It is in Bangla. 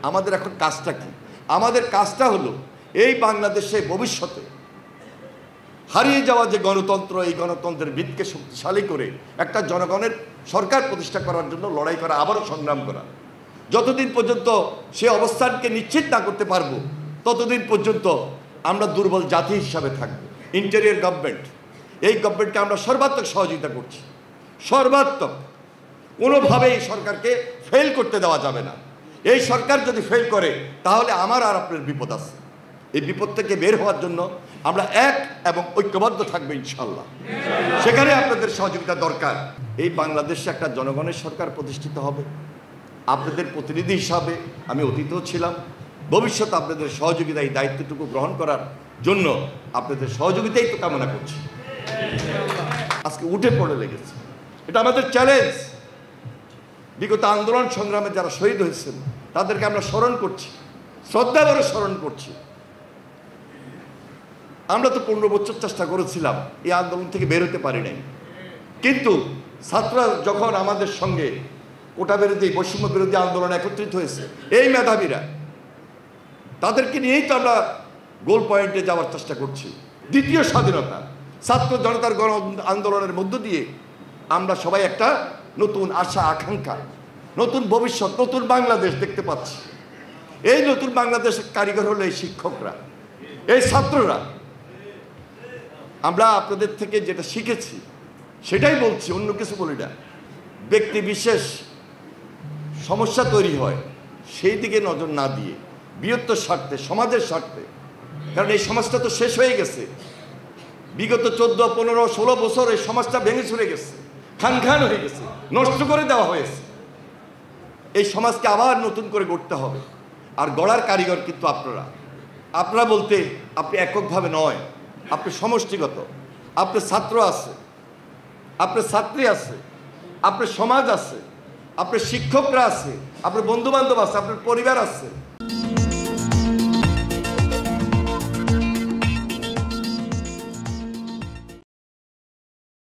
আমাদের এখন কাজটা কি? আমাদের কাজটা হলো এই বাংলাদেশে ভবিষ্যতে হারিয়ে যাওয়া যে গণতন্ত্র, এই গণতন্ত্রের ভিতকে শক্তিশালী করে একটা জনগণের সরকার প্রতিষ্ঠা করার জন্য লড়াই করা, আবারও সংগ্রাম করা। যতদিন পর্যন্ত সে অবস্থানকে নিশ্চিত না করতে পারবো, ততদিন পর্যন্ত আমরা দুর্বল জাতি হিসাবে থাকবো। ইন্টেরিয়র গভর্নমেন্ট, এই গভর্নমেন্টকে আমরা সর্বাত্মক সহযোগিতা করছি, সর্বাত্মক। কোনোভাবে এই সরকারকে ফেল করতে দেওয়া যাবে না। এই সরকার যদি ফেল করে তাহলে আমার আর আপনার বিপদ আছে। এই বিপদ থেকে বের হওয়ার জন্য আমরা এক এবং ঐক্যবদ্ধ থাকবো ইনশাল্লাহ। সেখানে আপনাদের সহযোগিতা দরকার। এই বাংলাদেশে একটা জনগণের সরকার প্রতিষ্ঠিত হবে। আপনাদের প্রতিনিধি হিসাবে আমি অতীতেও ছিলাম, ভবিষ্যতে আপনাদের সহযোগিতা, এই দায়িত্বটুকু গ্রহণ করার জন্য আপনাদের সহযোগিতাই তো কামনা করছি। আজকে উঠে পড়ে লেগেছে, এটা আমাদের চ্যালেঞ্জ। বিগত আন্দোলন সংগ্রামে যারা শহীদ হয়েছেন তাদেরকে আমরা স্মরণ করছি, শ্রদ্ধা করে স্মরণ করছি। আমরা তো 15 বছর চেষ্টা করেছিলাম, এই আন্দোলন থেকে বের হতে পারি নাই। কিন্তু ছাত্ররা যখন আমাদের সঙ্গে কোটা বিরোধী, বৈষম্য বিরোধী আন্দোলন একত্রিত হয়েছে, এই মেধাবীরা, তাদেরকে নিয়েই তো আমরা গোল পয়েন্টে যাওয়ার চেষ্টা করছি। দ্বিতীয় স্বাধীনতা, ছাত্র জনতার গণ আন্দোলনের মধ্য দিয়ে আমরা সবাই একটা নতুন আশা, আকাঙ্ক্ষা, নতুন ভবিষ্যৎ, নতুন বাংলাদেশ দেখতে পাচ্ছি। এই নতুন বাংলাদেশের কারিগর হলো এই শিক্ষকরা, এই ছাত্ররা। আমরা আপনাদের থেকে যেটা শিখেছি সেটাই বলছি, অন্য কিছু বলি না। ব্যক্তি বিশেষ সমস্যা তৈরি হয়, সেই দিকে নজর না দিয়ে বৃহত্তর স্বার্থে, সমাজের স্বার্থে, কারণ এই সমাজটা তো শেষ হয়ে গেছে। বিগত 14, 15, 16 বছর এই সমাজটা ভেঙে চলে গেছে, খান খান হয়ে গেছে, নষ্ট করে দেওয়া হয়েছে। এই সমাজকে আবার নতুন করে গড়তে হবে। আর গড়ার কারিগর কিন্তু আপনারা। আপনারা বলতে আপনি এককভাবে নয়, আপনি সমষ্টিগত। আপনার ছাত্র আছে, আপনার ছাত্রী আছে, আপনার সমাজ আছে, আপনার শিক্ষকরা আছে, আপনার বন্ধু বান্ধব আছে, আপনার পরিবার আছে।